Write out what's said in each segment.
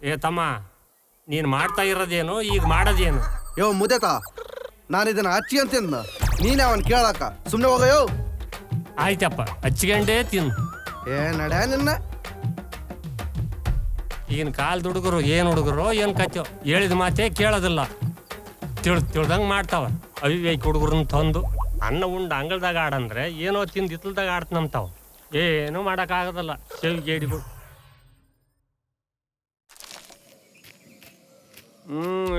ಏ ತಮ್ಮ, ನೀನು ಮಾಡ್ತಾ ಇರೋದೇನು, ಈಗ ಮಾಡೋದೇನು? ಯೋ ಮುದೇತ, ನಾನು ಇದನ್ನ ಹಚ್ಚಿ ಅಂತಿದ್ನ, ನೀನೇ ಅವನ್ ಕೇಳಾಕ ಸುಮ್ಮನೆ ಹೋಗಯೋ. ಆಯ್ತಪ್ಪ, ಹಚ್ಕೊಂಡೇ ತಿನ್ನು. ಏ ನಡ್ಯಾ ನಿನ್ನ. ಈಗಿನ ಕಾಲದ ಹುಡುಗರು ಏನು ಹುಡುಗರು ಏನು ಕಚ್ಚೋ, ಹೇಳಿದ ಮಾತೇ ಕೇಳೋದಿಲ್ಲ. ತಿಳ್ದಂಗೆ ಮಾಡ್ತಾವ. ಅವಿವೇಕ ಹುಡುಗರನ್ನ ತಂದು ಅನ್ನ ಉಂಡು ಅಂಗಳದಾಗ ಆಡಂದ್ರೆ ಏನೋ ತಿಂದು ಇತ್ಲದಾಗ ಆಡ್ತನಂತಾವ. ಏನೂ ಮಾಡೋಕ್ಕಾಗೋದಲ್ಲ ಗೇಡಿಗಳು.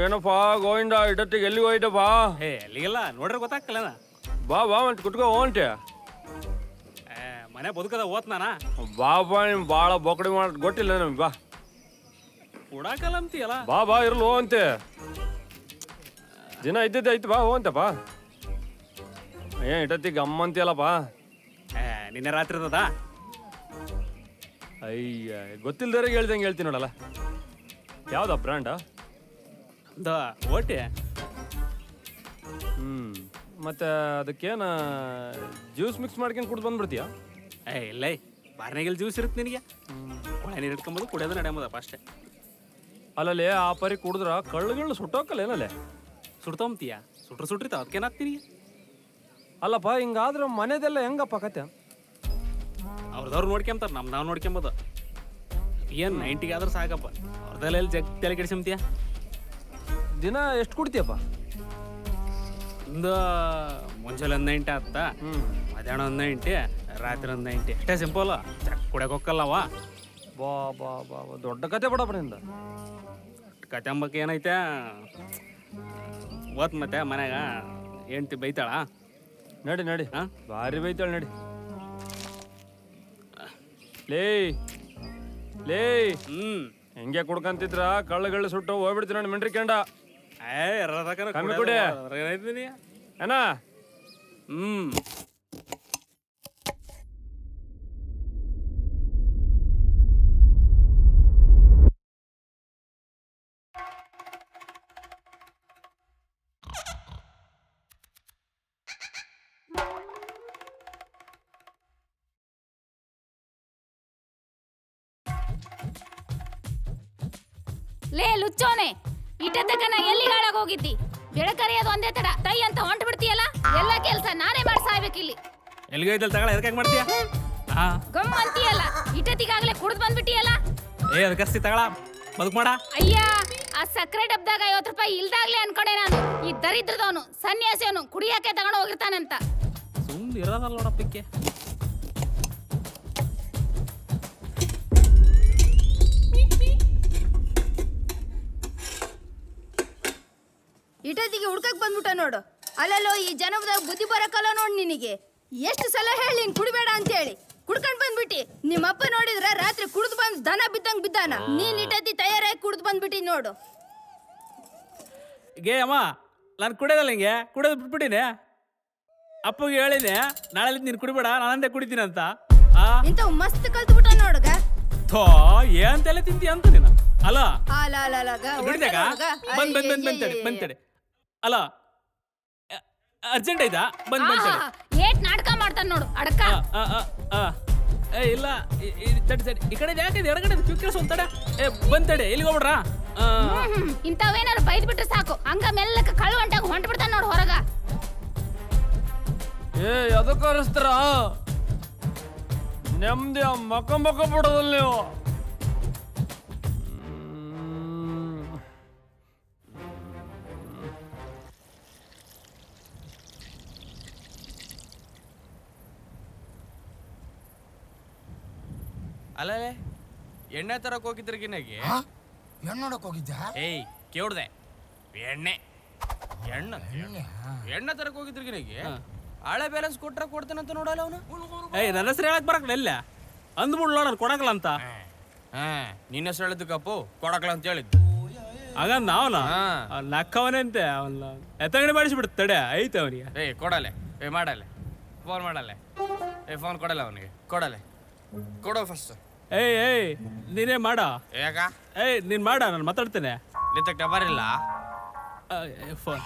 ಏನಪ್ಪ ಗೋವಿಂದ, ಇಡತ್ತಿಗೆ ಎಲ್ಲಿಗೆ ಹೋಯ್ತಪ್ಪ? ಎಲ್ಲಿಗೆಲ್ಲ ನೋಡ್ರೆ ಗೊತ್ತಾಗ್ತಿಲ್ಲ. ಬಾ ಬಾ ಅಂತ ಕುಟ್ಕೋ ಹೊಂಟೆ. ಮನೆ ಬದುಕದ ಓದ್ನಾನ. ಬಾ ಬಾ, ನಿಮ್ ಭಾಳ ಬೊಕಡಿ ಮಾಡೋದು ಗೊತ್ತಿಲ್ಲ ನಮ್ಗೆ. ಬಾ ಕೊಡಾಕಲ್ಲ ಅಂತೀಯಲ್ಲ. ಬಾ ಬಾ ಇರ್ಲು ಅಂತೆ. ದಿನ ಇದ್ದಿದ್ದೆ ಐತಿ, ಬಾ ಹೋಂತಪ್ಪ. ಏನ್ ಇಟತ್ತಿ ಗಮ್ಮ ಅಂತೀಯಲ್ಲಪ್ಪ. ನಿನ್ನೆ ರಾತ್ರಿ ಇರ್ತದ. ಅಯ್ಯ, ಗೊತ್ತಿಲ್ದಾರೆ ಹೇಳ್ದಂಗೆ ಹೇಳ್ತೀನಿ ನೋಡಲ್ಲ. ಯಾವ್ದ ಬ್ರ್ಯಾಂಡ? ಓಟಿ. ಮತ್ತೆ ಅದಕ್ಕೇನ ಜ್ಯೂಸ್ ಮಿಕ್ಸ್ ಮಾಡ್ಕೊಂಡು ಕುಡ್ದು ಬಂದ್ಬಿಡ್ತೀಯ? ಇಲ್ಲ, ಬಾರ್ನೆಗೆಲ್ಲಿ ಜ್ಯೂಸ್ ಇರುತ್ತೆ ನಿನಗೆ. ಒಳ್ಳೆ ನೀರು ಇಟ್ಕೊಂಬೋದು, ಕುಡಿಯೋದು ನಡೆಯೋದಪ್ಪ ಅಷ್ಟೇ. ಅಲ್ಲಲ್ಲಿ ಆ ಪರಿ ಕುಡಿದ್ರ ಕಳ್ಳುಗಳು ಸುಟ್ಟೋಕಲ್ಲ ಏನಲ್ಲೇ? ಸುಡ್ತಂತೀಯ? ಸುಟ್ರಿತಾವ, ಅದಕ್ಕೇನಾಗ್ತೀನಿ. ಅಲ್ಲಪ್ಪ, ಹಿಂಗಾದ್ರೆ ಮನೆದೆಲ್ಲ ಹೆಂಗಪ್ಪ ಕತೆ? ಅವ್ರದವ್ರು ನೋಡ್ಕೊಂತಾರೆ, ನಾವು ನೋಡ್ಕೊಂಬೋದು. ಏನು 90 ಆದ್ರೂ ಸಾಕಪ್ಪ. ಅವ್ರದೆಲ್ಲ ಎಲ್ಲಿ ಜಗ್ ತಲೆ ಕೆಡಿಸ್ಕೊಂತೀಯ? ದಿನ ಎಷ್ಟು ಕುಡ್ತೀಯಪ್ಪ? ಒಂದು ಮುಂಜಾನೆ 90 ಆತ, ಮಧ್ಯಾಹ್ನ 90, ರಾತ್ರಿ 90. ಅಷ್ಟೇ ಸಿಂಪಲ್. ಕುಡಿಯೋಕೆ ಹೋಗಲ್ಲವ. ಬಾ ಬಾ ಬಾ, ದೊಡ್ಡ ಕತೆ ಬಿಡಪ್ಪ ನಿಂದ. ಕತೆ ಅಂಬಕ್ಕೆ ಏನೈತೆ ಓದ್. ಮತ್ತೆ ಮನ್ಯಾಗ ಹೆಂಡ್ತಿ ಬೈತಾಳ. ನಡಿ ನಡಿ, ಭಾರಿ ಬೈತಾಳ ನಡಿ. ಲೇ ಲೇ, ಹೆಂಗೆ ಕುಡ್ಕಂತಿದ್ರ ಕಳ್ಳುಗಳು ಸುಟ್ಟು ಹೋಗ್ಬಿಡ್ತೀರ ನೋಡಿ ಮೆಂಟ್ರಿ ಕೆಂಡ. ಕಮ್ಮಿ ಕುಡಿ ಏನ? ಲೇ ಲುಚ್ಚೋನೆ, ಇಟ್ಟತಕ್ಕ ಎಲ್ಲಿ ಹಾಳಾಗ ಹೋಗಿದ್ದಿ? ಬೆಳಕರಿಯೋದು ಒಂದೇ ತಡ, ತೈ ಅಂತ ಹೊಂಟು ಬಿಡ್ತೀಯಲ್ಲ. ಎಲ್ಲ ಕೆಲಸ ನಾನೇ ಮಾಡಿ ಸಾಯ್ಬೇಕಿಲ್ಲಿ. ಎಲ್ಲಿಗೈತಲ್ ತಗೊಳ, ಎದಕ್ಕೆ ಮಾಡ್ತೀಯ? ಗಮ್ಮ ಅಂತೀಯಲ್ಲ, ಇಟ್ಟತಿಗಾಗಲೇ ಕುಡ್ದು ಬಂದ್ಬಿಟ್ಟಿಯಲ್ಲ. ಅದಕ್ಕೆ ತಗೊಳ, ಬದುಕ್ ಮಾಡ. ಅಯ್ಯ, ಆ ಸಕ್ಕರೆ ಡಬ್ದಾಗ 50 ರೂಪಾಯಿ ಇಲ್ದಾಗ್ಲೇ ಅನ್ಕೊಂಡೆ ನಾನು. ಈ ದರಿದ್ರದವನು ಸನ್ಯಾಸಿಯವನು ಕುಡಿಯಾಕೆ ತಗೊಂಡು ಹೋಗಿರ್ತಾನಂತ. ಸುಮ್ಮನೆ ಇರೋದಲ್ಲ ನೋಡಪ್ಪಿಕ್ಕೆ. ಇಟತಿಗೆ ಹುಡ್ಕಕ್ ಬಂದ್ಬಿಟ್ಟ ನೋಡು. ಅಲ್ಲಲ್ಲೋ, ಈ ಜನಪದಾಗ ಬುದ್ಧಿ ಬರಕಲ್ಲ ನೋಡು ನಿನಗೆ. ಎಷ್ಟು ಸಲ ಹೇಳಿ ನೀನ್ ಕುಡಿಬೇಡ ಅಂತ ಹೇಳಿ ಕುಡ್ಕೊಂಡ್ ಬಂದ್ಬಿಟ್ಟಿ. ನಿಮ್ಮಪ್ಪ ನೋಡಿದ್ರ ರಾತ್ರಿ ಕುಡ್ದು ಬಂದ್ ದನ ಬಿದ್ದಂಗ್ ಬಿದ್ದಾನ. ನೀನ್ ಇಟತಿ ತಯಾರಾಗಿ ಕುಡ್ದು ಬಂದ್ಬಿಟ್ಟಿ ನೋಡು. ಗೇ ಅಮ್ಮ, ನಾನು ಕುಡಿಯೋದಲ್ಲ, ಹಿಂಗೆ ಕುಡಿಯೋದು ಬಿಟ್ಬಿಟ್ಟಿನಿ. ಅಪ್ಪಗೆ ಹೇಳಿನಿ, ನಾಳೆ ನೀನು ಕುಡಿಬೇಡ, ನಾನಂದೇ ಕುಡಿತೀನಿ ಅಂತ. ಇಂತ ಮಸ್ತ್ ಕಲ್ತ್ಬಿಟ್ಟ ನೋಡುಗ. ಥೋ, ಏನ್ ತಲೆ ತಿಂತಿ ಅಂತ ನೀನು? ಅಲ್ಲ ಬಂತಡೆ. ಅಲ್ಲ ಅರ್ಜೆಂಟ್ ಆಯ್ತಾ? ಏಟ್ ನಾಟಕ ಮಾಡ್ತಾನ ನೋಡು ಅಡಕ. ಇಲ್ಲ, ಈ ಕಡೆ ಯಾಕೆ ಎಡಗಡೆ ಕ್ವಿಕ್ ಒಂದ್ ತಡೆ. ಬಂತಡೆ, ಎಲ್ಲಿಗೆ ಹೋಗ್ಬಿಡ್ರ? ಇಂಥವೇನಾರು ಬೈದ್ ಬಿಟ್ರೆ ಸಾಕು, ಹಂಗ ಮೆಲ್ಲಕ್ಕೆ ಕಳ್ಳು ಹೊಂಟಾಗ ಹೊಂಟ್ ಬಿಡ್ತಾನ ನೋಡು ಹೊರಗ. ಅದಕ್ಕೆ ಅನಿಸ್ತಾರ ನೆಮ್ಮದಿ ಮಕ್ಕ ಬಿಡೋದಲ್ಲ ನೀವು. ಅಲ್ಲೇ ಎಣ್ಣೆ ತರಕ್ ಹೋಗಿದ್ರಿಗಿನಾಗಿ ಎಣ್ಣೆ ನೋಡಕ್ ಹೋಗಿದ್ದ? ಏಯ್ ಕೇಳ್ದೆ, ಎಣ್ಣೆ ಎಣ್ಣೆ ತರಕ್ ಹೋಗಿದ್ರಿಗಿನಾಗಿ ಹಳೆ ಬ್ಯಾಲೆನ್ಸ್ ಕೊಟ್ರ ಕೊಡ್ತೇನಂತ ನೋಡಲ್ಲ ಅವನು. ನನ್ನ ಹೆಸರು ಹೇಳಕ್ ಬರಕ್ ಇಲ್ಲ ಅಂದ್ಬಿಡ್ಲ, ನಾನು ಕೊಡಕಲ್ಲ ಅಂತ. ನಿನ್ನ ಹೆಸರು ಹೇಳಿದ್ದಕ್ಕಪ್ಪು ಕೊಡಕಲ್ಲ ಅಂತ ಹೇಳಿದ್ದು. ಆಗ ನಾವನ ನಕ್ಕವನೇ ಅಂತೆ. ಅವನ್ನ ಎತ್ತಗಡೆ ಮಾಡಿಸ್ಬಿಡ್ತ ತಡೆ ಐತೆ ಅವನಿಗೆ. ಕೊಡಲೆ, ಮಾಡಲೆ, ಫೋನ್ ಮಾಡಲೆ. ಫೋನ್ ಕೊಡಲ್ಲ ಅವನಿಗೆ, ಕೊಡಲೆ, ಕೊಡೋ ಫಸ್ಟ್. ಏಯ್ ನೀನೇ ಮಾಡ. ಯಾಕ? ನೀನ್ ಮಾಡ, ನಾನು ಮಾತಾಡ್ತೇನೆ. ನಿಂತಕ್ಕೆ ಬರಿಲ್ಲ ಫೋನ್.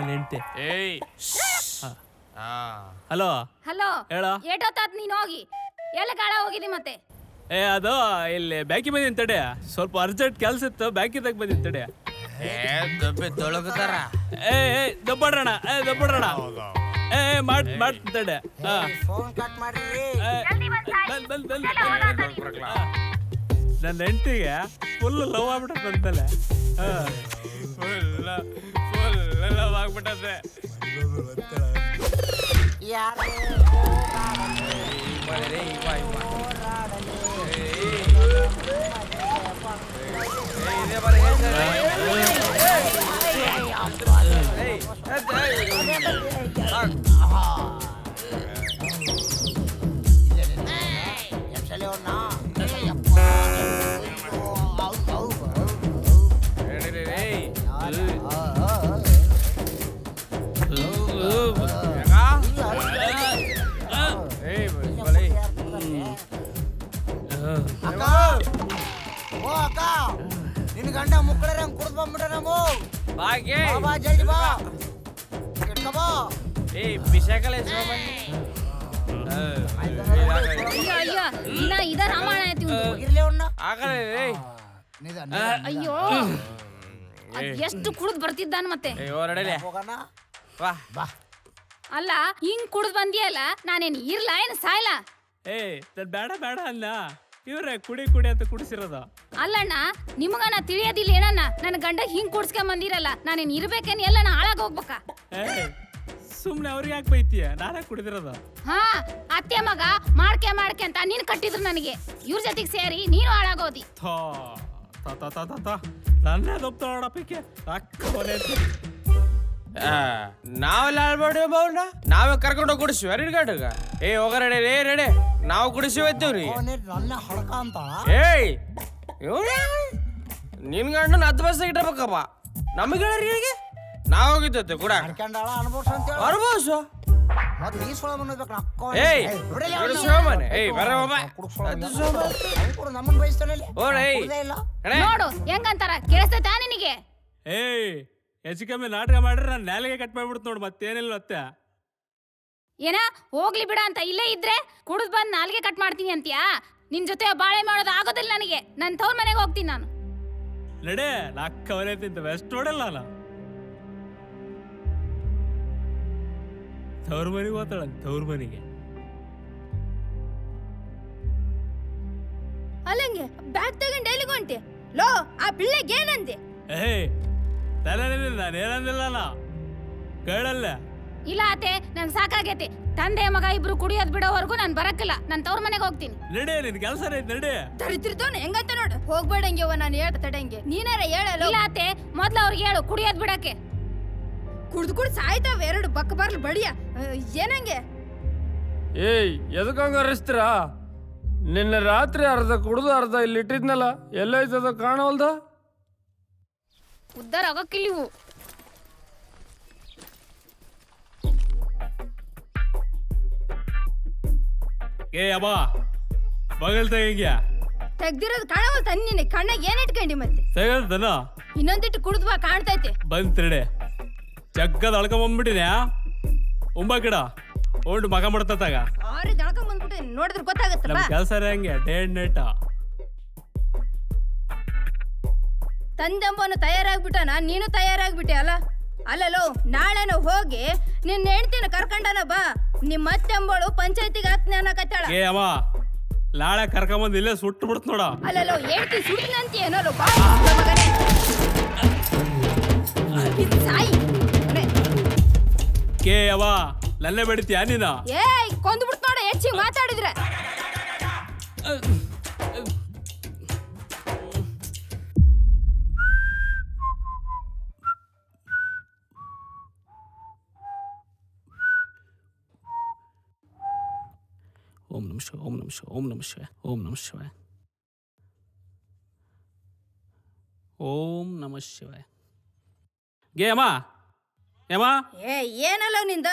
ಹೆಂಡ್ತಿ. ಹಲೋ ಹೇಳ. ಏಟೊತ್ತಾತ್ ನೀನ್ ಹೋಗಿ ಎಲ್ಲ ಗಾಳ ಹೋಗಿದಿ ಮತ್ತೆ? ಅದು ಇಲ್ಲಿ ಬ್ಯಾಂಕಿ ಬಂದಿನ ತಡೆ, ಸ್ವಲ್ಪ ಅರ್ಜೆಂಟ್ ಕೆಲ್ಸ ಇತ್ತು, ಬ್ಯಾಂಕಿದಾಗ ಬಂದಿನ ತಡೆ. ತೊಳಗತಾರ ದಬ್ಬಡ್ರಣ ಮಾಡ್ತೀನಿ ತಡೆ. ಫೋನ್ ಕಟ್ ಮಾಡ್ರಿ. ನನ್ನ ಹೆಂಡತಿಗೆ ಫುಲ್ ಲವ್ ಆಗ್ಬಿಟ್ಟದ ಬಂದ್ಮೇಲೆ. ಫುಲ್ ಲವ್ ಆಗ್ಬಿಟ್ಟದೆ. ನಿನ್ ಗಂಡ ಮುಕ್ಕಳರ ಕುಡ್ದು ಬಂದ್ಬಿಟ್ರೆ ನಮ್ಮ ಬಾ ಜಲ್ದಿ ಬಾ ಇಟ್ಕೋ ಬಾ. ಬಿಸಾಕಲ್ಲ ಅಯ್ಯೋ ದಿನ ಇದ ರಾಮಾಯಣ ಐತಿ ಇರ್ಲಿ ಅವ್ನ ಅಯ್ಯೋ ಎಷ್ಟು ಕುಡ್ದು ಬರ್ತಿದ್ದಾನ ಮತ್ತೆ. ಹೋಗೋಣ ಬಾ. ಅಲ್ಲ ಹಿಂಗ್ ಕುಡ್ದು ಬಂದಿಯಲ್ಲ, ನಾನೇನ್ ಇರ್ಲಾ ಏನ್ ಸಾಯ್ಲಾ? ಬೇಡ ಬೇಡ ಅಲ್ಲ, ಇವ್ರೆ ಕುಡಿ ಅಂತ ಕುಡಿಸಿರೋದು. ಅಲ್ಲಣ್ಣ ನಿಮಗನ ತಿಳಿಯೋದಿಲ್ಲ ಏನಣ್ಣ, ನನ್ನ ಗಂಡ ಹಿಂಗ್ ಕುಡ್ಸ್ಕೊಂಡ್ ಬಂದಿರಲ್ಲ, ನಾನೇನ್ ಇರ್ಬೇಕೇನ್ ಎಲ್ಲನ ಹಾಳಾಗ ಹೋಗ್ಬೇಕಾ? ಸುಮ್ನೆ ಅವ್ರಿಗೆ ಯಾಕೆ ಬೈತೀಯ, ನಾನೇ ಕುಡಿದಿರೋದು. ಹಾ ಅತ್ತೆ ಮಗ ಮಾಡ್ಕೆ ಅಂತ ನೀನ್ ಕಟ್ಟಿದ್ರು ನನಗೆ, ಇವ್ರ ಜೊತೆಗೆ ಸೇರಿ ನೀನು ಹಾಳಾಗೋದಿ. ನನ್ನೇ ದೊಪ್ತಾಡಪ್ಪಿಕೆ ನಾವೆಲ್ಲ ಆಳ್ಬೇಡಿ ಬೌನ, ನಾವೇ ಕರ್ಕೊಂಡೋಗಿ ಕುಡಿಸಿವಿ ಅರಿಡ್ಗಾಡಗ. ಹೋಗ ರೆಡಿ ನಾವು ಕುಡಿಸಿವತ್ತೀವ್ರಿ. ನನ್ನ ಹಡ್ಕ ಅಂತ ನಿನ್ ಗಂಡನ 10 ಬಸ್ ಇಟ್ಟಬೇಕಪ್ಪ, ನಮಗೆ ಹೇಳಿ ನಾವ್ ಹೋಗಿದ್ದೆ ಕೂಡ ಅನ್ಕೊಂಡಾಳ ಅನ್ಬೋಸ್ ಅಂತ ಅರ್ಬೋಸು ಮತ್ತೆ ಈ ಸೋಳ ಬಂದ್ಬೇಕು ಅಕ್ಕ. ನಮ್ಮನ್ನ ಬಯಸ್ತಾನೆ ನೋಡು ಹೆಂಗಂತಾರ, ಕೇಳಿಸ್ತೈತಾ ನಿನಗೆ? ಹೆಚ್ಚು ಕಮ್ಮಿ ನಾಟಕ ಮಾಡ್ರೆ ನಾನು ನಾಲಿಗೆ ಕಟ್ ಮಾಡ್ಬಿಡ್ತು ನೋಡು, ಮತ್ತೇನಿಲ್ಲ ಮತ್ತೆ. ಏನ ಹೋಗ್ಲಿ ಬಿಡ ಅಂತ ಇಲ್ಲೇ ಇದ್ರೆ ಕುಡಿದ್ ಬಂದ್ ನಾಲ್ಗೆ ಕಟ್ ಮಾಡ್ತೀನಿ ಅಂತೀಯಾ? ನಿನ್ ಜೊತೆ ಬಾಳೆ ಮಾಡೋದು ಆಗೋದಿಲ್ಲ ನನಗೆ, ನನ್ ತವ್ರ ಮನೆಗೆ ಹೋಗ್ತೀನಿ ನಾನು. ನಡೆ ನಾಲ್ಕವರೆ ತಿಂತವೆ ಅಷ್ಟು ನೋಡಲ್ಲ ನಾನು. ತವ್ರ ಮನೆಗೆ ಹೋಗ್ತಾಳ, ತವ್ರ ಮನೆಗೆ. ಅಲ್ಲಂಗೆ ಬ್ಯಾಗ್ ತಗೊಂಡು ಎಲ್ಲಿಗೆ ಹೊಂಟೆ? ಲೋ ಆ ಬಿಳ್ಳೆಗೆ ಏನಂದೆ? ನಾನೇನಂದಿಲ್ಲ ಕೇಳಲ್ಲ. ಇಲ್ಲ ಆತೆ ನನ್ ಸಾಕಾಗೈತೆ, ತಂದೆ ಮಗ ಇಬ್ರು ಕುಡಿಯೋದ್ ಬಿಡೋವರೆಗೂ ನಾನ್ ಬರಕ್ಕಿಲ್ಲ, ನನ್ ತವ್ರ ಮನೆಗೆ ಹೋಗ್ತೀನಿ. ನಡೆ ನಿನ್ ಕೆಲಸ ಐತಿ ನಡೆ. ತಡಿತಿರ್ತವನ ಹೆಂಗಂತ ನೋಡು. ಹೋಗ್ಬೇಡಂಗೆವ ನಾನು ಹೇಳ್ತ ತಡಂಗೆ, ನೀನಾರ ಹೇಳಲ್ಲ. ಇಲ್ಲ ಆತೆ ಮೊದ್ಲು ಅವ್ರಿಗೆ ಹೇಳು ಕುಡಿಯೋದ್ ಬಿಡಕ್ಕೆ. ಕುಡ್ದು ಸಾಯ್ತಾವ ಎರಡು ಬಕ್ಕ ಬರ್ಲಿ ಬಡಿಯ ಏನಂಗೆ? ಎದಕ್ಕಂಗ ಅರಿಸ್ತೀರಾ? ನಿನ್ನೆ ರಾತ್ರಿ ಅರ್ಧ ಕುಡ್ದು ಅರ್ಧ ಇಲ್ಲಿ ಇಟ್ಟಿದ್ನಲ್ಲ, ಎಲ್ಲೈತದ ಕಾಣವಲ್ದ? ಉದ್ದಾರ ಆಗೋಕ್ಕಿಲ್ಲಿವು. ಅಬ್ಬಾ ಬಗಲ್ ತೆಗಿಯ ತೆಗ್ದಿರೋದು ಕಾಣವಲ್ ತನ್ನಿನ ಕಣ್ಣಾಗ ಏನ್ ಇಟ್ಕೊಂಡಿ ಮತ್ತೆ? ತೆಗದನ ಇನ್ನೊಂದಿಟ್ಟು ಕುಡ್ದು ಬಾ ಕಾಣ್ತೈತೆ. ಬಂತ್ರೆಡೆ ಜಗ್ಗದ ಅಳ್ಕೊಂಬಂದ್ಬಿಟ್ಟಿದ್ಯಾ ಉಂಬ ಗಿಡ ಓಂಡು ಮಗ ಮಾಡ್ತಾಗ ಆರಿ ದಳ್ಕೊಂಡ್ ಬಂದ್ಬಿಟ್ಟೆ, ನೋಡಿದ್ರೆ ಗೊತ್ತಾಗತ್ತ. ನಮ್ ಕೆಲಸ ಹಂಗೆ ಡೇ ಅಂಡ್ ನೈಟ್. ತಂದೆಂಬನು ತಯಾರಾಗ್ಬಿಟ್ಟನ, ನೀನು ತಯಾರಾಗ್ಬಿಟ್ಟೆ ಅಲ್ಲ. ಅಲ್ಲಲೋ ನಾಳೆನ ಹೋಗಿ ನಿನ್ನ ಹೆಂಡ್ತಿನ ಕರ್ಕೊಂಡನ ಬಾ. ನಿಮ್ಮ ಅತ್ತೆಂಬಳು ಪಂಚಾಯತಿಗೆ ಆತ್ನೆ ಅನ್ನಕತ್ತಾಳ. ಅಮ್ಮ ನಾಳೆ ಕರ್ಕೊಂಬಂದ್ ಇಲ್ಲೇ ಸುಟ್ಟು ಬಿಡ್ತ ನೋಡ. ಅಲ್ಲಲೋ ಹೇಳ್ತಿ ಸುಡ್ತಿನಂತ ಏನೋ ಬಾ ಸಾಯಿ. ಅವ್ವ ನಲ್ಲೇ ಬೆಳಿತೀಯ ನೀನ? ಕೊಂದು ಬಿಡ್ತ ನೋಡ ಹೆಚ್ಚಿಗೆ ಮಾತಾಡಿದ್ರೆ. ಓಂ ನಮಃ ಶಿವಾಯ, ಓಂ ನಮಃ ಶಿವಾಯ, ಓಂ ನಮಃ ಶಿವಾಯ, ಓಂ ನಮಃ ಶಿವಾಯ, ಓಂ ನಮಃ ಶಿವಾಯ. ಅಮ್ಮ ಏನಲ್ಲ ನಿಂದ?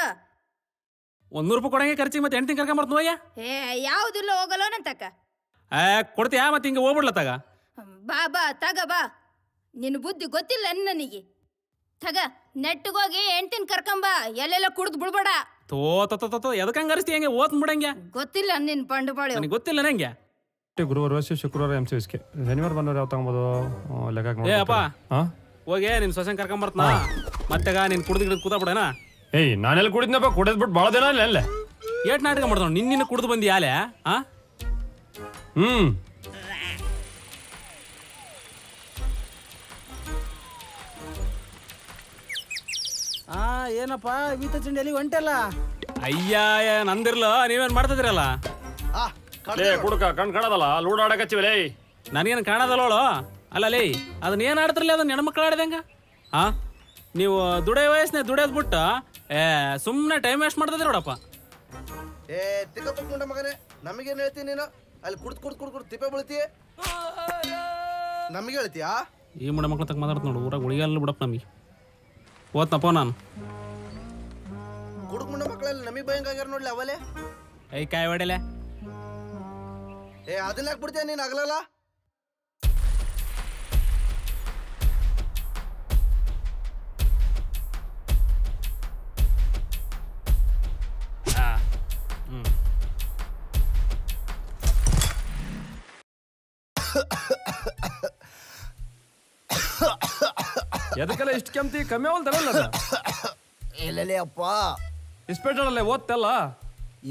100 ರೂಪಾಯಿ ಕೊಡಂಗೆ ಖರ್ಚಿಗೆ ಮತ್ತೆ ಹೆಂಡ್ತಿ ಕರ್ಕೊಂಬರ್ತ ನೋಯ್ಯ. ಯಾವುದಿಲ್ಲ ಹೋಗಲ್ಲ ನಂತಕ್ಕ. ಕೊಡ್ತೀಯಾ ಮತ್ತೆ ಹಿಂಗೆ ಹೋಗ್ಬಿಡ್ಲ ತಗ. ಬಾ ಬಾ ತಗ ಬಾ. ನಿನ್ನ ಬುದ್ಧಿ ಗೊತ್ತಿಲ್ಲ ನನಗೆ. ತಗ ನೆಟ್ಟಿಗೋಗಿ ಹೆಂಡ್ತಿನ ಕರ್ಕೊಂಬ, ಎಲ್ಲೆಲ್ಲ ಕುಡ್ದು ಬಿಡ್ಬೇಡ. ತೋ ಎದಕ್ಕಂಗ ಅರಿಸ್ತಿ ಹಂಗೆ ಓತ್ ಬಿಡಂಗೆ? ಗೊತ್ತಿಲ್ಲ ನಿನ್ ಪಂಡು ಬಾಳೆ. ನನಗೆ ಗೊತ್ತಿಲ್ಲ ನಂಗೆ. ಗುರುವಾರ ಶುಕ್ರವಾರ MCSK ಶನಿವಾರ ಬಂದವ್ರು ಯಾವ ತಗೊಂಬೋದು ಲೆಕ್ಕ ಏ ಅಪ್ಪ ಹಾಂ ಹೋಗಿ ನಿನ್ ಸೊಸೆನ್ ಕರ್ಕೊಂಬರ್ತನ ಮತ್ತೆಗ ನೀನ್ ಕುಡ್ದು ಕೂತಾಬಿಡೇನ ಏಯ್ ನಾನೆಲ್ಲ ಕುಡಿದ್ನಪ್ಪ ಕುಡಿದ್ಬಿಟ್ಟು ಭಾಳ ದಿನ ಅಲ್ಲ ಏಟ್ ನಾಟಕ ಮಾಡ್ತಾವ ನಿನ್ನ ಕುಡ್ದು ಬಂದಿ ಯಾಲೆ ಹಾ ಏನಪ್ಪ ಈತ ಚಂಡಿ ಹೊಂಟಲ್ಲ ಅಯ್ಯ ನಂದಿರ್ಲ ನೀವೇನ್ ಮಾಡ್ತಿದ್ರಲ್ಲ ಕುಡುಕ ಕಣ್ ಕಾಣದಲ್ಲ ಲೂಡ್ ಆಡಕಚ್ಚಿವಲೇ ನನಗೇನು ಕಾಣದಲ್ಲೋಳು ಅಲ್ಲ ಲೇ ಅದನ್ನ ಏನ್ ಆಡ್ತಿರ್ಲಿ ಅದನ್ನ ಹೆಣ್ಮಕ್ಳು ಆಡ್ದಂಗ ಹಾ ನೀವು ದುಡಿಯೋ ವಯಸ್ಸನ್ನೇ ದುಡಿಯೋದ್ ಬಿಟ್ಟು ಸುಮ್ಮನೆ ಟೈಮ್ ವೇಸ್ಟ್ ಮಾಡ್ತಿದ್ರಿ ನೋಡಪ್ಪ ಏ ತಿಕ್ಕಪ್ಪ ಮಗನೇ ನಮಗೇನು ಹೇಳ್ತೀನಿ ನೀನು ಅಲ್ಲಿ ಕುಡ್ದು ತಿಪ್ಪೆ ಬೀಳ್ತೀಯ ನಮಗೆ ಹೇಳ್ತೀಯಾ ಈ ಮುಡ ಮಕ್ಳು ತಕ್ಕ ಮಾತಾಡ್ತು ನೋಡು ಊರಾಗ ಉಳಿಗಲ್ಲ ಬಿಡಪ್ಪ ನಮಗೆ ಓದ್ನಪ್ಪ ನಾನು ಕುಡುಕ್ ಮುಂಡ ಮಕ್ಕಳೆಲ್ಲ ನಮಗೆ ಭಯಂಗಾಗ್ಯಾರ ನೋಡ್ಲಿ ಅವಲೇ ಐ ಕಾಯಿ ಹೊಡೆಲೆ ಏ ಅದನ್ನ ಯಾಕೆ ಬಿಡ್ತೀಯ ನೀನು ಆಗಲಲ್ಲ ಎದಕ್ಕೆಲ್ಲ ಇಷ್ಟು ಕೆಮ್ತಿ ಕಮ್ಮಿ ಅವಲ್ ತರಲ್ಲ ಇಲ್ಲಲೇ ಅಪ್ಪ ಇಸ್ಪೆಟ್ಟಾಡಲ್ಲೇ ಓದ್ತಲ್ಲ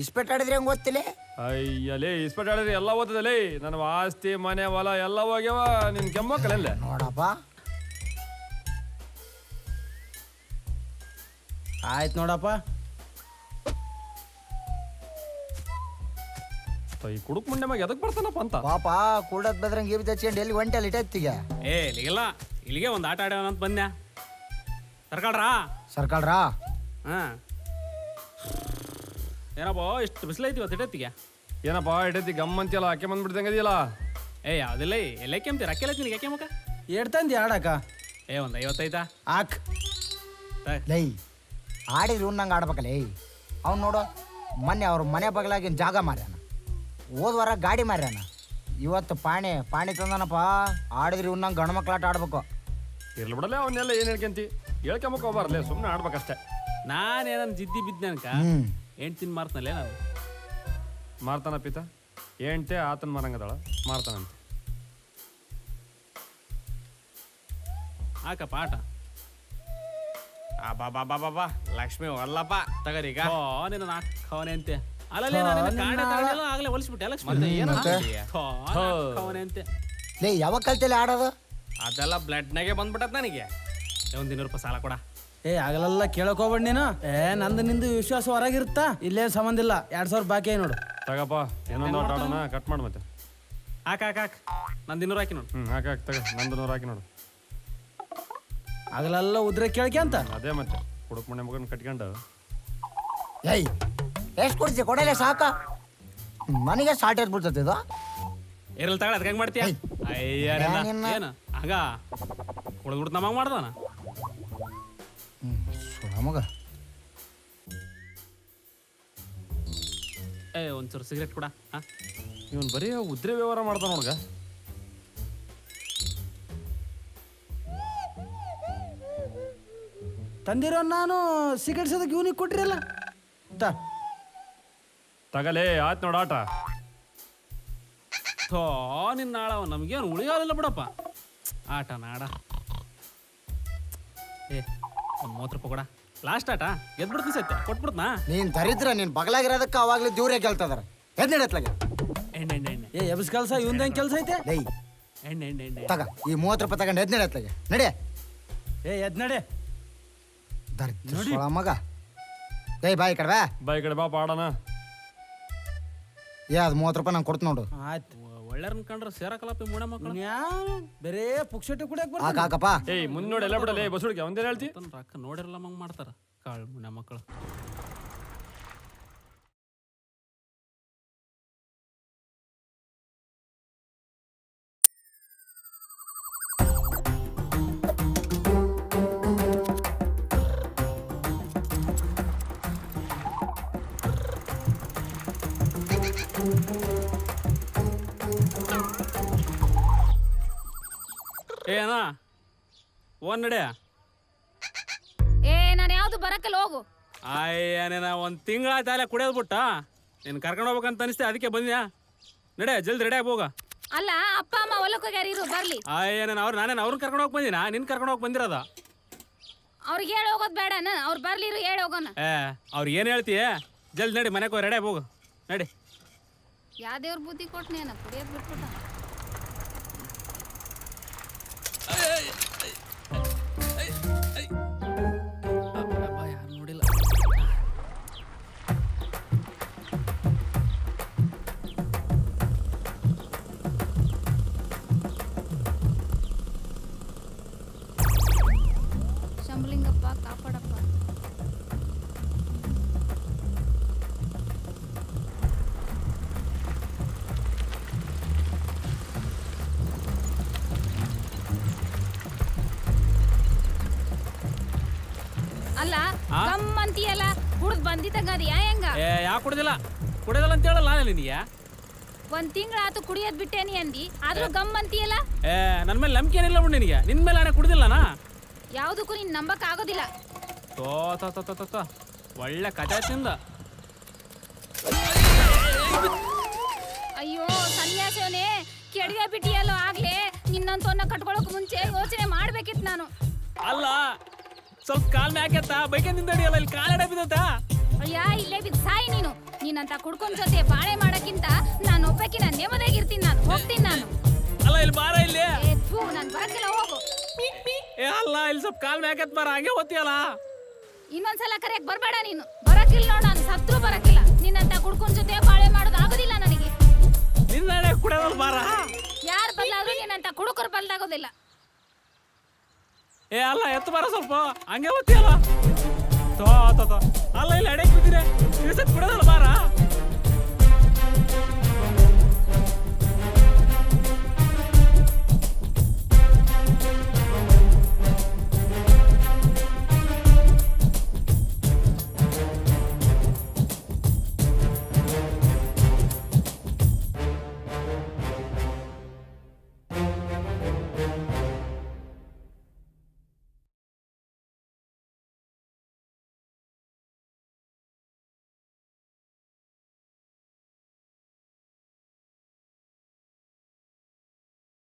ಇಸ್ಪೆಟ್ ಆಡಿದ್ರೆ ಹೆಂಗ್ ಗೊತ್ತಿಲ್ಲ ಅಯ್ಯಲೇ ಇಸ್ಪೆಟ್ ಆಡಿದ್ರೆ ಎಲ್ಲ ಓದ್ತದಲೇ ನನ್ನ ಆಸ್ತಿ ಮನೆ ಹೊಲ ಎಲ್ಲ ಹೋಗ್ಯವ ನಿನ್ ಕೆಮ್ಮಕ್ಕಲ್ಲ ನೋಡಪ್ಪ ಆಯ್ತು ನೋಡಪ್ಪ ಈ ಕುಡುಕ್ ಮುಂಡೆ ಮ್ಯಾಗ ಎದಕ್ ಬರ್ತಾನಪ್ಪ ಅಂತ ಪಾಪ ಕೂಡದ್ ಬೆದ್ರಂಗ್ ಇವ್ ಹಚ್ಕೊಂಡು ಎಲ್ಲಿ ಹೊಂಟಲ್ಲಿ ಇಟ್ಟೈತಿಗೆ ಏ ಇಲ್ಲಿಗೆಲ್ಲ ಇಲ್ಲಿಗೆ ಒಂದು ಆಟ ಆಡ್ಯಾವ ಅಂತ ಬಂದ್ಯಾ ಸರ್ಕಲ್ರಾ ಹಾ ಏನಪ್ಪ ಇಷ್ಟು ಬಿಸಿಲೈತಿವ ತಿಟ್ಟತ್ತಿಗೆ ಏನಪ್ಪ ಇಡೈತಿ ಗಮ್ಮಂತಿಯಲ್ಲ ಆಕೆ ಬಂದ್ಬಿಡ್ದಂಗದಿಯಲ್ಲ ಏ ಯಾವ್ದಿಲ್ಲ ಎಲ್ಲ ಕೆಮ್ತೀರ ಅಕ್ಕೆಲ್ಲ ನಿನಗೆ ಯಾಕೆ ಮಕ್ಕ ಎಡ್ತಂದಿ ಆಡಕ ಏ ಒಂದು 55 ಆಕ್ ಲೈ ಆಡಿದ್ರು ನಂಗೆ ಆಡ್ಬೇಕಲ್ಲ ಅವ್ನು ನೋಡು ಮೊನ್ನೆ ಅವ್ರ ಮನೆ ಬಗಲಾಗಿನ ಜಾಗ ಮಾರ್ಯಾನ ಹೋದ್ವಾರ ಗಾಡಿ ಮಾರ್ಯಾನ ಇವತ್ತು ಪಾಣಿ ತಂದನಪ್ಪ ಆಡಿದ್ರಿ ನಂಗೆ ಗಂಡು ಮಕ್ಳಾಟ ಆಡ್ಬೇಕು ಇರ್ಲಿ ಬಿಡಲ್ಲ ಅವನ್ನೆಲ್ಲ ಏನ್ ಹೇಳ್ಕೊಂತಿ ಹೇಳ್ಕೊಂಬಕ್ ಹೋಗ್ಬಾರ್ಲೆ ಸುಮ್ಮನೆ ಆಡ್ಬೇಕಷ್ಟೇ ನಾನೇನನ್ ಜಿದ್ದಿ ಬಿದ್ದನಕ ಹೆಣ್ತಿನ ಮಾರ್ತನಲ್ಲೇ ನಾನು ಮಾರ್ತಾನ ಪಿತ ಹೆಂಡ್ತೆ ಆತನ ಮರಂಗದಾಳ ಮಾರ್ತಾನಂತ ಹಾಕಪ್ಪ ಆಟ ಬಾ ಲಕ್ಷ್ಮಿ ಒಲ್ಲಪ್ಪ ತಗರೀಗ ನಿನ್ನ ನಾಲ್ಕವನೆ ಅಂತೆ ಅಲ್ಲಲ್ಲಿ ಆಗಲೇ ಹೊಲಿಸ್ಬಿಟ್ಟೆ ಲಕ್ಷ್ಮಿ ಅಂತೆ ಲೇ ಯಾವಾಗ ಕಲ್ತಿಲ್ಲ ಆಡೋದು ಅದೆಲ್ಲ ಬ್ಲಡ್ನಾಗೆ ಬಂದ್ಬಿಟ್ಟತ್ ನನಗೆ ಒಂದು 200 ರೂಪಾಯಿ ಸಾಲ ಕೊಡ ಆಗಲೆಲ್ಲ ಕೇಳಕ್ ಹೋಗ್ಬೇಡ ನೀನು ನಂದು ನಿಂದು ವಿಶ್ವಾಸ ಹೊರಗಿರುತ್ತಾ ಇಲ್ಲೇ ಸಂಬಂಧ ಇಲ್ಲ 2000 ಬಾಕಿ ನೋಡು ತಗಪ್ಪ ಇನ್ನೊಂದು ಆಟ ಆಡೋಣ ಕಟ್ ಮಾಡಿ ಮತ್ತೆ ಹಾಕ್ ನಂದು 200 ಹಾಕಿ ನೋಡು ಹಾಕ ತಗ ನಂದು 100 ಹಾಕಿ ನೋಡು ಆಗಲೆಲ್ಲ ಉದ್ರೆ ಕೇಳ್ಕೆ ಅಂತ ಅದೇ ಮತ್ತೆ ಕುಡುಕ್ ಮನೆ ಮಗನ್ ಕಟ್ಕೊಂಡು ಏಯ್ ಎಷ್ಟು ಕೊಡ್ತೀವಿ ಕೊಡಲೇ ಸಾಕ ನನಗೆ ಶಾರ್ಟೇಜ್ ಬಿಡ್ತದೆ ಇದು ಇರಲ್ ತಗೊಳ ಅದಕ್ಕೆ ಹೆಂಗ್ ಮಾಡ್ತೀಯ ಏನು ಆಗ ಹುಡುಗ್ಬಿಡ್ತು ನಮಗೆ ಮಾಡ್ದಾನ ಮಗ ಒಂಚೂರು ಸಿಗರೇಟ್ ಕೂಡ ಇವನ್ ಬರೀ ಉದ್ರೆ ವ್ಯವಹಾರ ಮಾಡ್ತಾನ ನೋಡ್ಗ ತಂದಿರೋ ನಾನು ಸಿಗರೇಟ್ ಇವನಿಗೆ ಕೊಟ್ರಿಲ್ಲ ತಗಲೇ ಆಯ್ತು ನೋಡ ಆಟ ನಿನ್ನ ಆಳವ ನಮ್ಗೇನು ಉಳಿಯೋದಿಲ್ಲ ಬಿಡಪ್ಪ ಆಟ ನಾಡ ಒಂದು 30 ರೂಪಾಯಿ ಕೊಡ ಲಾಸ್ಟ್ ಆಟ ಗೆದ್ಬಿಡ್ತೀನಿ ಸತ್ಯ ಕೊಟ್ಬಿಡ್ತನಾ ನೀನ್ ತರಿದ್ರ ನೀನ್ ಬಗಲಾಗಿರೋದಕ್ಕೆ ಅವಾಗ್ಲೇ ದೂರೇ ಕೇಳ್ತದಾರ ಎದ್ನಡತ್ಲಾಗೆ ಎಣ್ಣೆ ಎಬ್ಸ್ ಕೆಲಸ ಇವಂದೇನು ಕೆಲಸ ಐತೆ ಲೈ ಎಣ್ಣೆ ತಗ ಈ 30 ರೂಪಾಯಿ ತಗೊಂಡು ಎದ್ನಡತ್ಲಾಗೆ ನಡೆ ಎದ್ ನಡೆ ಮಗ ಏಯ್ ಬಾಯ್ ಕಡೆ ಕಡೆ ಬಾ ಆಡೋಣ ಅದು 30 ರೂಪಾಯಿ ನಂಗೆ ಕೊಡ್ತು ನೋಡು ಆಯ್ತು ಒಳ್ಳೆಯವ್ರನ್ನ ಕಂಡ್ರೆ ಸೇರಕಲ್ಲಪ್ಪ ಮೂಡ ಮಕ್ಕಳು ಬೇರೆ ಪುಕ್ಷಟಿ ಕುಡಿಯಕ್ ಹಾಕಪ್ಪ ಏಯ್ ಮುನ್ನೋಡಿ ಎಲ್ಲ ಬಿಡಲೇ ಬಸುಡಿಗೆ ಒಂದೇನು ಹೇಳ್ತಿ ರೊಕ್ಕ ನೋಡಿರಲ್ಲ ಮಂಗ್ ಮಾಡ್ತಾರ ಕಾಳು ಮೂಡ ಮಕ್ಕಳು ಏನ ಓನ್ ನಡೆ ನಾನು ಯಾವ್ದು ಬರಕಲ್ಲ ಹೋಗು ಅಯ್ಯ ಒಂದ್ ತಿಂಗಳಾಯ್ತು ಅಲ್ಲೇ ಕುಡಿಯೋದ್ ಬಿಟ್ಟ ನೀನ್ ಕರ್ಕೊಂಡು ಹೋಗ್ಬೇಕಂತ ಅನಿಸ್ತೆ ಅದಕ್ಕೆ ಬಂದ್ಯಾ ನಡೆ ಜಲ್ದಿ ರೆಡಿ ಆಗಿ ಹೋಗ. ಅಲ್ಲ ಅಪ್ಪ ಅಮ್ಮ ಹೊಲಕ್ಕೆ ಹೋಗ್ಯಾರ, ಇರು ಬರ್ಲಿ. ನಾನೇನು ಅವ್ರನ್ನ ಕರ್ಕೊಂಡು ಹೋಗಿ ಬಂದಿನ, ನಿನ್ ಕರ್ಕೊಂಡು ಹೋಗಿ ಬಂದಿರೋದ. ಅವ್ರಿಗೆ ಹೇಳಿ ಹೋಗೋದು ಬೇಡನ, ಅವ್ರು ಬರ್ಲಿ, ಇರು ಹೇಳಿ ಹೋಗೋಣ. ಅವ್ರಿಗೆ ಏನು ಹೇಳ್ತೀಯ? ಜಲ್ದಿ ನಡಿ, ಮನೆಗೆ ಹೋಗಿ ರೆಡಿ ಆಗಿ ಹೋಗು ನಡಿ. ಯಾವ ದೇವ್ರ ಬುದ್ಧಿ ಕೊಟ್ನೇನ, ಕುಡಿಯೋದು ಬಿಟ್ಬಿಟ್ಟ. ಯಾರು ನೋಡಿಲ್ಲ. ಶಂಭುಲಿಂಗಪ್ಪ ಕಾಪಾಡಪ್ಪ. ಅಲ್ಲ ಗಮ್ಮಂತಿಯಲ್ಲ, ಕುಡ್ದು ಬಂದಿದ್ದಂಗ ಅದ ಹೆಂಗ? ಯಾಕೆ ಕುಡ್ದಿಲ್ಲ ಅಂತ ಹೇಳಲ್ಲ ನಿನಗೆ. ಒಂದ್ ತಿಂಗಳಾತು ಕುಡಿಯೋದ್ ಬಿಟ್ಟೇನಿ ಅಂದಿ, ಆದ್ರೂ ಗಮ್ಮಂತಿಯಲ್ಲ. ನನ್ನ ಮೇಲೆ ನಂಬಿಕೆ ಏನಿಲ್ಲ ಬಿಡು ನಿನಗೆ. ನಿನ್ ಮೇಲೆ ಹಣೆ ಕುಡ್ದಿಲ್ಲನಾ? ಯಾವ್ದಕ್ಕೂ ನೀನ್ ನಂಬಕ್ ಆಗೋದಿಲ್ಲ. ಒಳ್ಳೆ ಕಥೆ ತಿಂದ. ಅಯ್ಯೋ ಸನ್ಯಾಸವನೇ, ಕೆಡವೆ ಬಿಟ್ಟಿಯಲ್ಲೋ ಆಗ್ಲೇ. ನಿನ್ನಂತವನ್ನ ಕಟ್ಕೊಳಕ್ ಮುಂಚೆ ಯೋಚನೆ ಮಾಡ್ಬೇಕಿತ್ತು ನಾನು. ಅಲ್ಲ ಸ್ವಲ್ಪ ಕಾಲ್ ಮ್ಯಾಕೆತ್ತ ಬೈಕಂದಿದ್ದಡಿಯಲ್ಲ, ಇಲ್ಲಿ ಕಾಲಡೆ ಬಿದ್ದತ್ತ. ಅಯ್ಯ ಇಲ್ಲೇ ಬಿದ್ದು ಸಾಯಿ ನೀನು. ನೀನಂತ ಕುಡ್ಕೊಂಡ್ ಜೊತೆ ಬಾಳೆ ಮಾಡಕ್ಕಿಂತ ನಾನು ಒಬ್ಬಕಿನ ನೆಮ್ಮದಿಯಾಗಿರ್ತೀನಿ. ನಾನು ಹೋಗ್ತೀನಿ ನಾನು. ಅಲ್ಲ ಇಲ್ಲಿ ಬಾರ ಇಲ್ಲಿ. ನಾನು ಬರಕ್ಕಿಲ್ಲ, ಹೋಗು. ಅಲ್ಲ ಇಲ್ಲಿ ಸ್ವಲ್ಪ ಕಾಲ್ ಮ್ಯಾಕೆತ್ ಬಾರ, ಹಂಗೆ ಓದ್ತೀಯಲ್ಲ. ಇನ್ನೊಂದ್ಸಲ ಕರೆಯಕ್ ಬರ್ಬೇಡ ನೀನು. ಬರಕ್ಕಿಲ್ಲ ನೋಡ್, ನಾನು ಸತ್ರು ಬರಕ್ಕಿಲ್ಲ. ನಿನ್ನಂತ ಕುಡ್ಕೊಂಡ್ ಜೊತೆ ಬಾಳೆ ಮಾಡೋದು ಆಗೋದಿಲ್ಲ ನನಗೆ. ನಿನ್ನ ಕುಡಿಯೋದು ಬಾರ. ಯಾರು ಬದಲಾದ್ರೂ ನಿನ್ನಂತ ಕುಡುಕರು ಬದಲಾಗೋದಿಲ್ಲ. ಅಲ್ಲ ಎತ್ತು ಬಾರ ಸ್ವಲ್ಪ, ಹಂಗೆ ಓದ್ತೀಯಲ್ಲ. ಅಲ್ಲ ಇಲ್ಲಿ ಅಡೆಕ್ ಬಿದ್ದೀರ, ಕುಡಿಯೋದಲ್ಲ ಬಾರ.